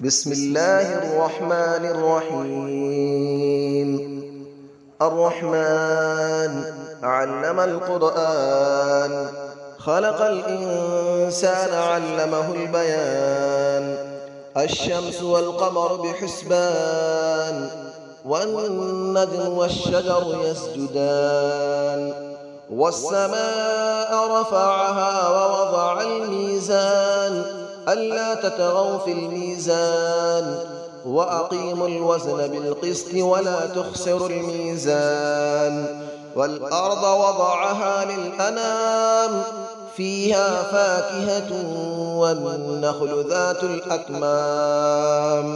بسم الله الرحمن الرحيم. الرحمن علم القرآن، خلق الإنسان علمه البيان. الشمس والقمر بحسبان، والنجم والشجر يسجدان. والسماء رفعها ووضع الميزان، ألا تطغوا في الميزان، وأقيموا الوزن بالقسط ولا تخسروا الميزان. والأرض وضعها للأنام، فيها فاكهة والنخل ذات الأكمام،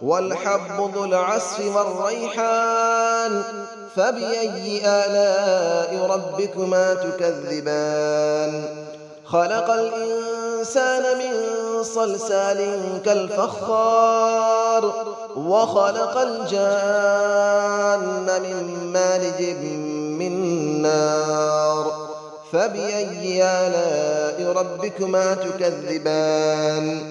والحب ذو العصف والريحان. فبأي آلاء ربكما تكذبان؟ خلق الإنسان من صلصال كالفخار، وخلق الجان من مارج من نار. فبأي آلاء ربكما تكذبان؟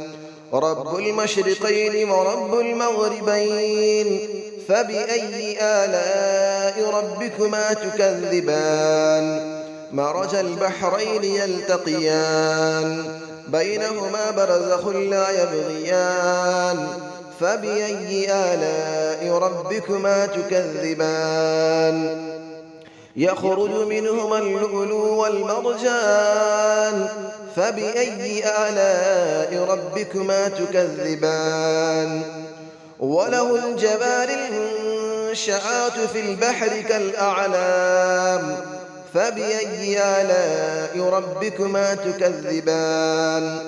رب المشرقين ورب المغربين. فبأي آلاء ربكما تكذبان؟ مرج البحرين يلتقيان، بينهما برزخ لا يبغيان. فبأي آلاء ربكما تكذبان؟ يخرج منهما اللؤلؤ والمرجان. فبأي آلاء ربكما تكذبان؟ وله الجوار المنشآت في البحر كالأعلام. فبأي آلاء ربكما تكذبان؟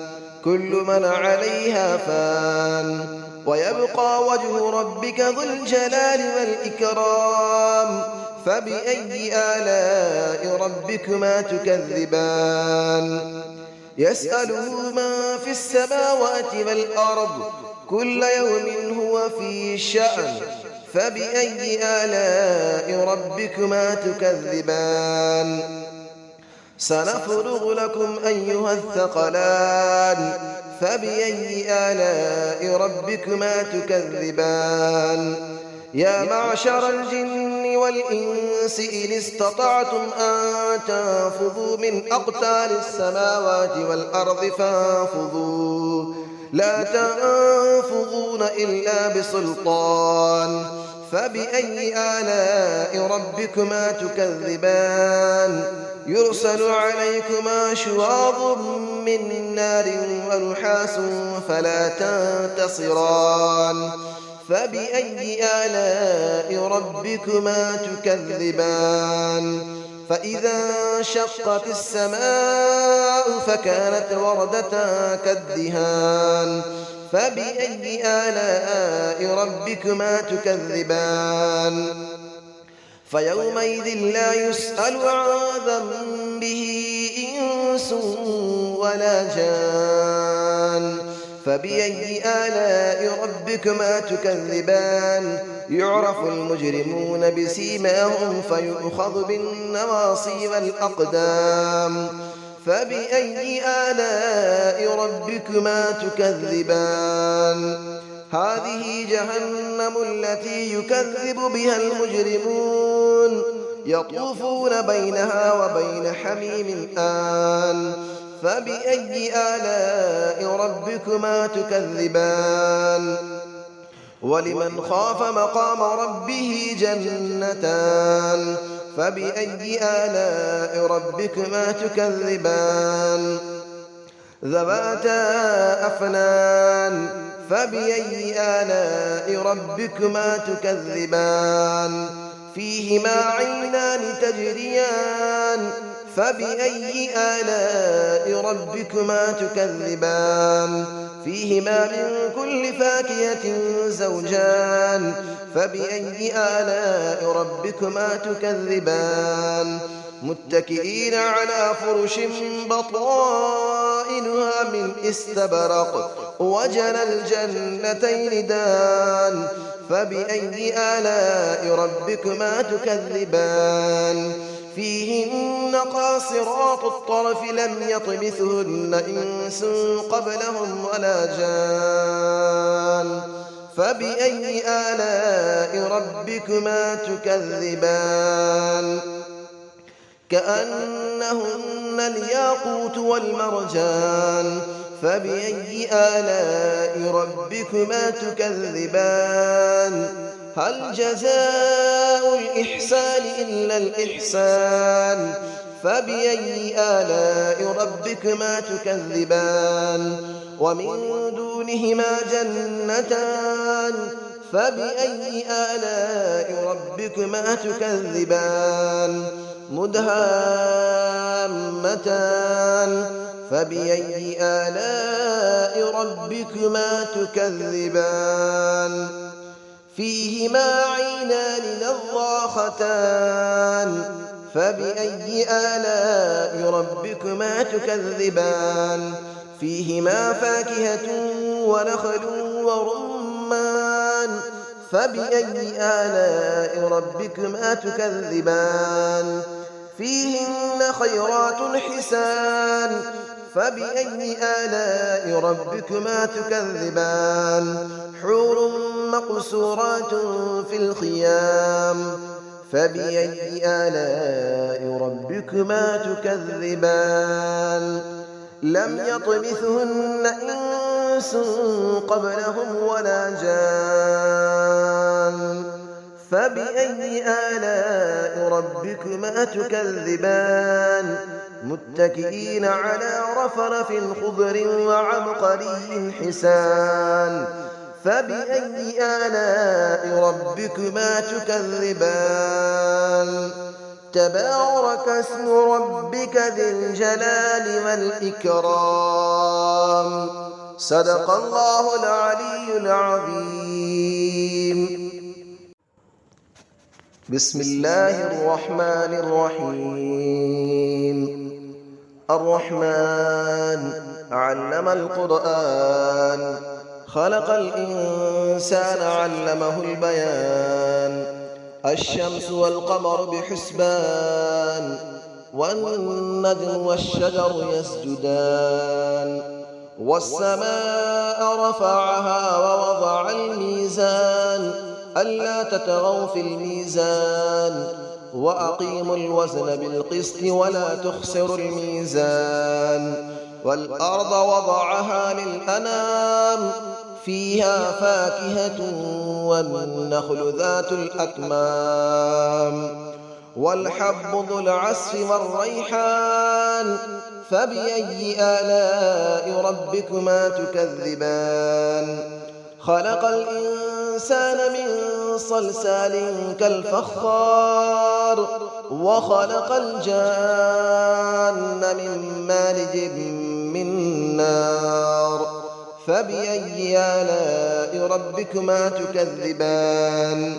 كل من عليها فان، ويبقى وجه ربك ذو الجلال والإكرام. فبأي آلاء ربكما تكذبان؟ يسأله من في السماوات والأرض، كل يوم هو في شأن. فبأي آلاء ربكما تكذبان؟ سنفرغ لكم أيها الثقلان. فبأي آلاء ربكما تكذبان؟ يا معشر الجن والإنس إن استطعتم أن تنفذوا من أقطار السماوات والأرض فانفذوا، لا تنفذون إلا بسلطان. فبأي آلاء ربكما تكذبان؟ يرسل عليكما شواظ من نار ونحاس فلا تنتصران. فبأي آلاء ربكما تكذبان؟ فإذا انشقت السماء فكانت وردة كالدهان. فبأي آلاء ربكما تكذبان؟ فيومئذ لا يسأل عن ذنبه إنس ولا جان. فبأي آلاء ربكما تكذبان؟ يعرف المجرمون بسيماهم فيؤخذ بالنواصي والأقدام. فبأي آلاء ربكما تكذبان؟ هذه جهنم التي يكذب بها المجرمون، يطوفون بينها وبين حميم آن. فبأي آلاء ربكما تكذبان؟ ولمن خاف مقام ربه جنتان. فبأي آلاء ربكما تكذبان؟ ذواتا أفنان. فبأي آلاء ربكما تكذبان؟ فيهما عينان تجريان. فبأي آلاء ربكما تكذبان؟ فيهما من كل فاكهة زوجان. فبأي آلاء ربكما تكذبان؟ متكئين على فرش بطائنها من استبرق، وجنى الجنتين دان. فبأي آلاء ربكما تكذبان؟ فيهن قاصرات الطرف لم يطمثهن إنس قبلهم ولا جان. فبأي آلاء ربكما تكذبان كأنهن الياقوت والمرجان فبأي آلاء ربكما تكذبان هل جزاء الإحسان إلا الإحسان فبأي آلاء ربكما تكذبان ومن دونهما جنتان فبأي آلاء ربكما تكذبان مدهامتان فبأي آلاء ربكما تكذبان فيهما عينان نضاختان فبأي آلاء ربكما تكذبان فيهما فاكهة ونخل ورمان فبأي آلاء ربكما تكذبان فيهن خيرات حسان فبأي آلاء ربكما تكذبان حور مقصورات في الخيام فبأي آلاء ربكما تكذبان لم يطمثهن إنس قبلهم ولا جان فبأي آلاء ربكما تكذبان متكئين على رفرف خضر وعبقري حسان فبأي آلاء ربكما تكذبان تبارك اسم ربك ذي الجلال والإكرام صدق الله العلي العظيم بسم الله الرحمن الرحيم الرحمن علم القرآن خلق الإنسان علمه البيان الشمس والقمر بحسبان والنجم والشجر يسجدان والسماء رفعها ووضع الميزان ألا تطغوا في الميزان وأقيموا الوزن بالقسط ولا تخسروا الميزان والأرض وضعها للأنام فيها فاكهة والنخل ذات الأكمام والحب ذو العصف والريحان فبأي آلاء ربكما تكذبان خلق الإنسان من صلصال كالفخار وخلق الجان من مارج من نار فبأي آلاء ربكما تكذبان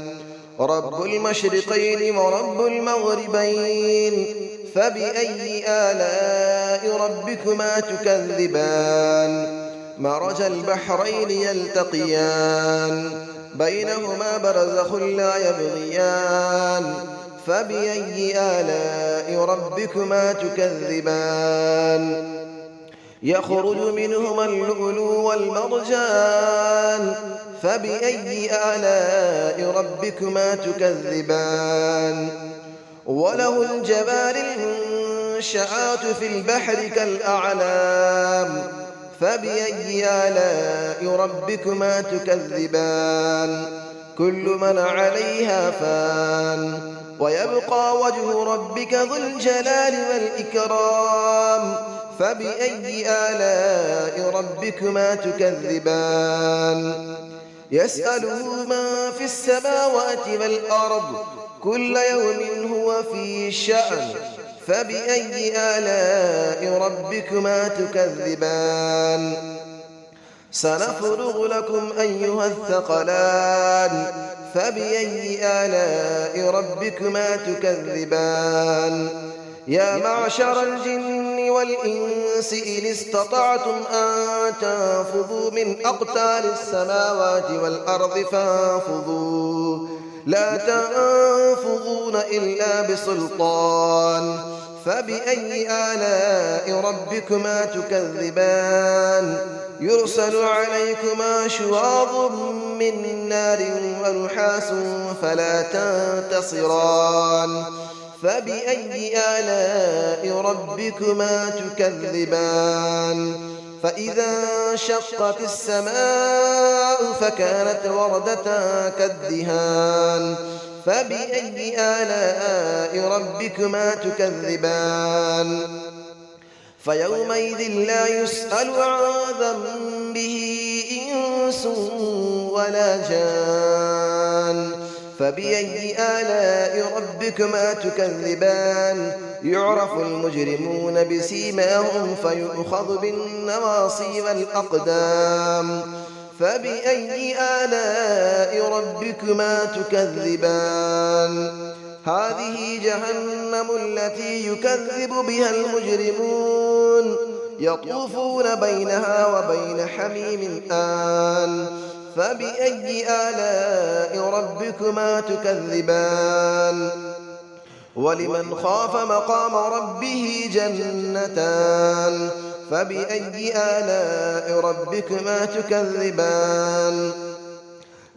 رب المشرقين ورب المغربين فبأي آلاء ربكما تكذبان مرج البحرين يلتقيان بينهما برزخ لا يبغيان فبأي آلاء ربكما تكذبان يخرج منهما اللؤلؤ والمرجان فبأي آلاء ربكما تكذبان وله الجبال المنشآت في البحر كالأعلام فبأي آلاء ربكما تكذبان كل من عليها فان ويبقى وجه ربك ذو الجلال والإكرام فبأي آلاء ربكما تكذبان يسأله من في السماوات والأرض كل يوم هو في شأن فبأي آلاء ربكما تكذبان سنفرغ لكم أيها الثقلان فبأي آلاء ربكما تكذبان يا معشر الجن والإنس إن استطعتم أن تنفذوا من أقطار السماوات والأرض فانفذوا لا تنفذون إلا بسلطان فبأي آلاء ربكما تكذبان يرسل عليكما شواظ من نار ونحاس فلا تنتصران فبأي آلاء ربكما تكذبان فإذا انشقت السماء فكانت وردة كالدهان فبأي آلاء ربكما تكذبان فيومئذ لا يسأل عن ذنبه إنس ولا جان فبأي آلاء ربكما تكذبان يعرف المجرمون بسيماهم فيؤخذ بالنواصي والأقدام فبأي آلاء ربكما تكذبان هذه جهنم التي يكذب بها المجرمون يطوفون بينها وبين حميم آن فبأي آلاء ربكما تكذبان ولمن خاف مقام ربه جنتان فبأي آلاء ربكما تكذبان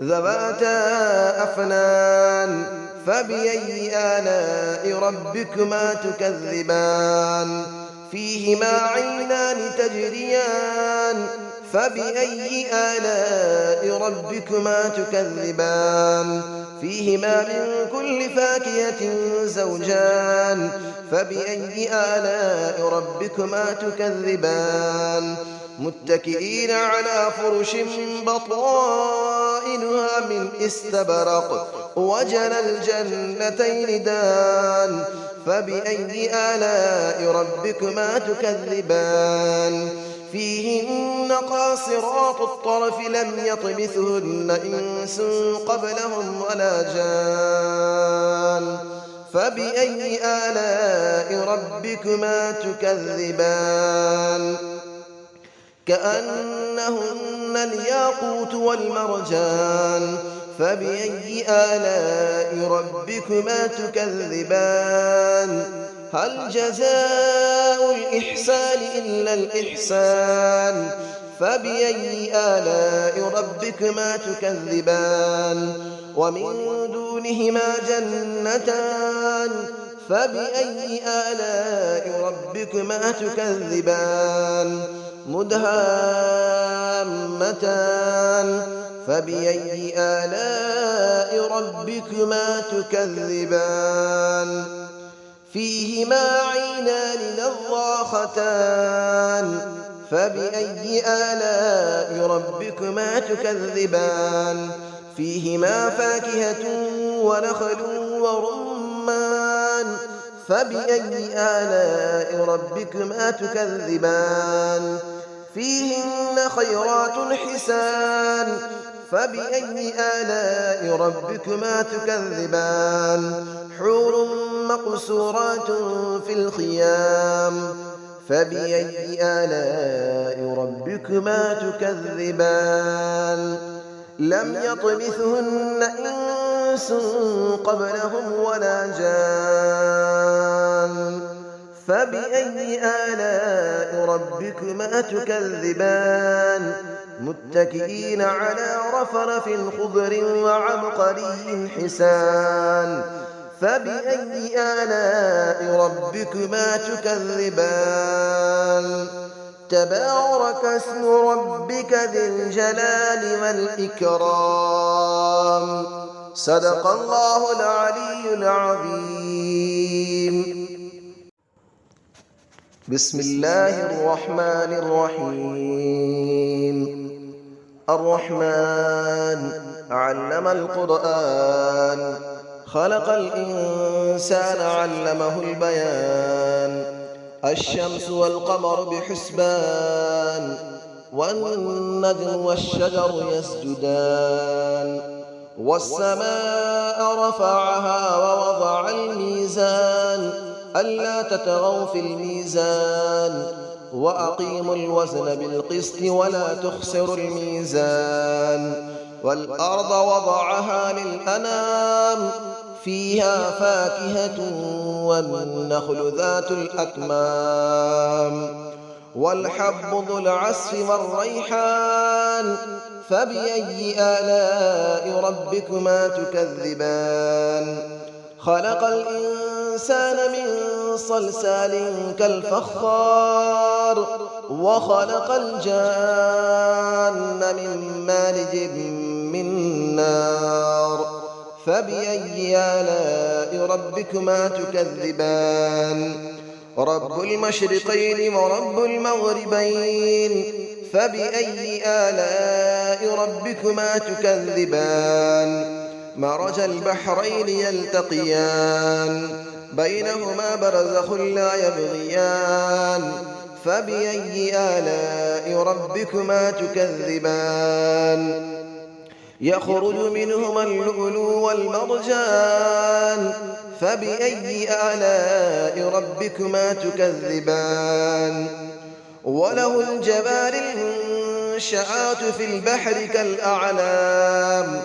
ذواتا أفنان فبأي آلاء ربكما تكذبان فيهما عينان تجريان فبأي آلاء ربكما تكذبان فيهما من كل فاكهة زوجان فبأي آلاء ربكما تكذبان متكئين على فرش بطائنها من استبرق وجنى الجنتين دان فبأي آلاء ربكما تكذبان فيهن قاصرات الطرف لم يطمثهن إنس قبلهم ولا جان فبأي آلاء ربكما تكذبان كأنهن الياقوت والمرجان فبأي آلاء ربكما تكذبان هل جزاء الإحسان إلا الإحسان فبأي آلاء ربكما تكذبان ومن دونهما جنتان فبأي آلاء ربكما تكذبان مدهامتان فبأي آلاء ربكما تكذبان فيهما عينان نضاختان فبأي آلاء ربكما تكذبان فيهما فاكهة ونخل ورمان فبأي آلاء ربكما تكذبان فيهن خيرات حسان فبأي آلاء ربكما تكذبان حور مقصورات في الخيام فبأي آلاء ربكما تكذبان لم يطمثهن إنس قبلهم ولا جان فبأي آلاء ربكما تكذبان متكئين على رفرف خضر وعبقري حسان فبأي آلاء ربكما تكذبان تبارك اسم ربك ذي الجلال والإكرام صدق الله العلي العظيم بسم الله الرحمن الرحيم الرحمن علم القرآن خلق الإنسان علمه البيان الشمس والقمر بحسبان والنجم والشجر يسجدان والسماء رفعها ووضع الميزان ألا تطغوا في الميزان وأقيموا الوزن بالقسط ولا تخسروا الميزان والأرض وضعها للأنام فيها فاكهة والنخل ذات الأكمام والحب ذو العصف والريحان فبأي آلاء ربكما تكذبان خلق الإنسان من صلصال كالفخار وخلق الجان من مارج من نار فبأي آلاء ربكما تكذبان رب المشرقين ورب المغربين فبأي آلاء ربكما تكذبان مرج البحرين يلتقيان بينهما برزخ لا يبغيان فبأي آلاء ربكما تكذبان يخرج منهما اللؤلؤ والمرجان فبأي آلاء ربكما تكذبان وله الجبال المنشآت في البحر كالأعلام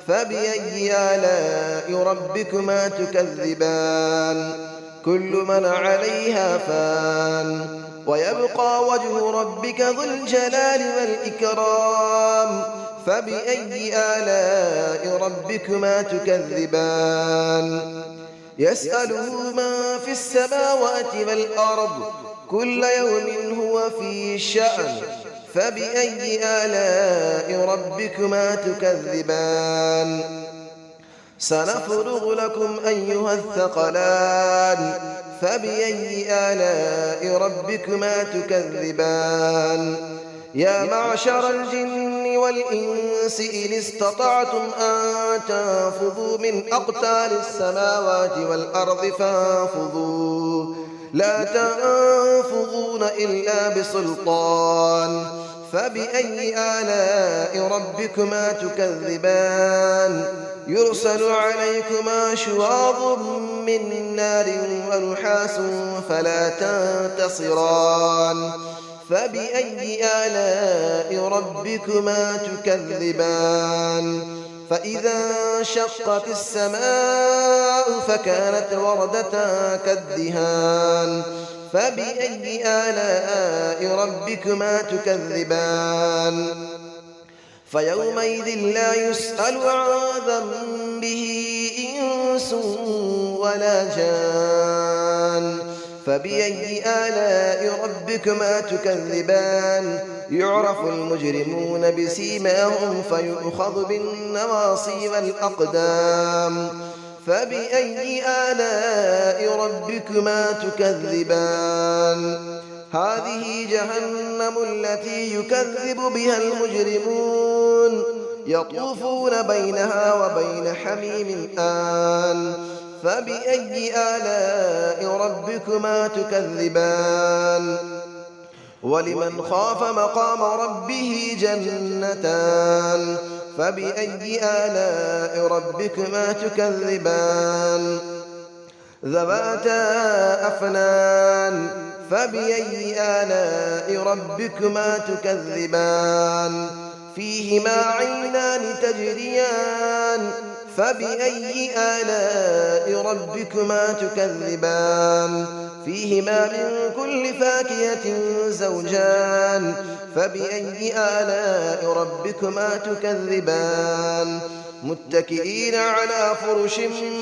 فبأي آلاء ربكما تكذبان كل من عليها فان ويبقى وجه ربك ذو الجلال والإكرام فبأي آلاء ربكما تكذبان يسأله من في السماوات والأرض كل يوم هو في شأن فبأي آلاء ربكما تكذبان سنفرغ لكم أيها الثقلان فبأي آلاء ربكما تكذبان يا معشر الجن والإنس إن استطعتم أن تنفذوا من أقطار السماوات والأرض فانفذوا لا تنفذون إلا بسلطان فبأي آلاء ربكما تكذبان يرسل عليكما شواظ من نار ونحاس فلا تنتصران فبأي آلاء ربكما تكذبان فإذا انشقت السماء فكانت وردة كالدهان فبأي آلاء ربكما تكذبان فيومئذ لا يسأل عن ذنبه إنس ولا جان فبأي آلاء ربكما تكذبان يعرف المجرمون بسيماهم فيؤخذ بالنواصي والأقدام فبأي آلاء ربكما تكذبان هذه جهنم التي يكذب بها المجرمون يطوفون بينها وبين حميم آن فبأي آلاء ربكما تكذبان ولمن خاف مقام ربه جنتان فبأي آلاء ربكما تكذبان ذواتا أفنان فبأي آلاء ربكما تكذبان فيهما عينان تجريان فبأي آلاء ربكما تكذبان فيهما من كل فاكهة زوجان فبأي آلاء ربكما تكذبان متكئين على فرش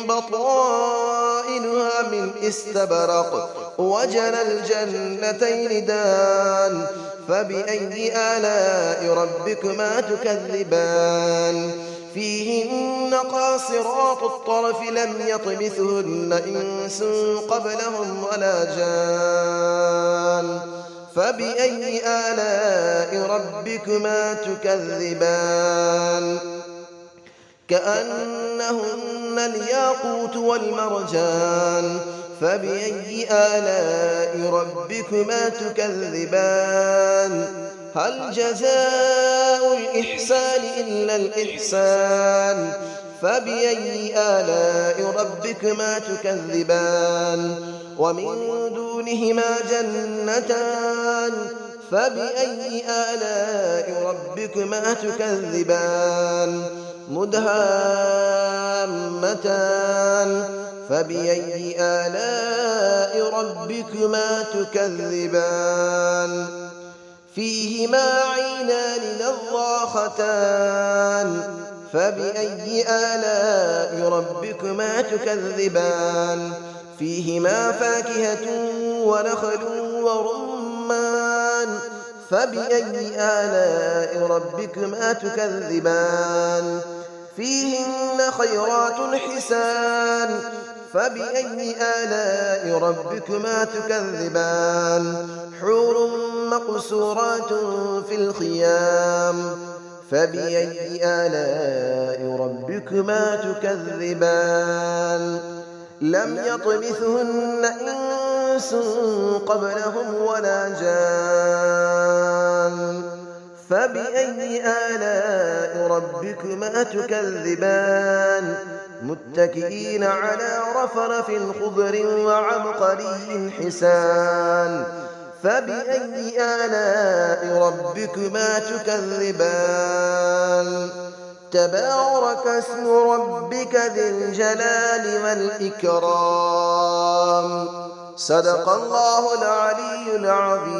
بطائنها من استبرق وجنى الجنتين دان فبأي آلاء ربكما تكذبان فيهن قاصرات الطرف لم يطمثهن إنس قبلهم ولا جان فبأي آلاء ربكما تكذبان كأنهن الياقوت والمرجان فبأي آلاء ربكما تكذبان هل جزاء الإحسان إلا الإحسان فبأي آلاء ربكما تكذبان ومن دونهما جنتان فبأي آلاء ربكما تكذبان مدهامتان فبأي آلاء ربكما تكذبان فيهما عينان نضاختان فبأي آلاء ربكما تكذبان فيهما فاكهة ونخل ورمان فبأي آلاء ربكما تكذبان فيهن خيرات حسان فبأي آلاء ربكما تكذبان حور مقصورات في الخيام فبأي آلاء ربكما تكذبان لم يطمثهن إنس قبلهم ولا جان فبأي آلاء ربكما تكذبان متكئين على رفرف خضر وعبقري حسان فبأي آلاء ربكما تكذبان تبارك اسم ربك ذي الجلال والإكرام صدق الله العلي العظيم.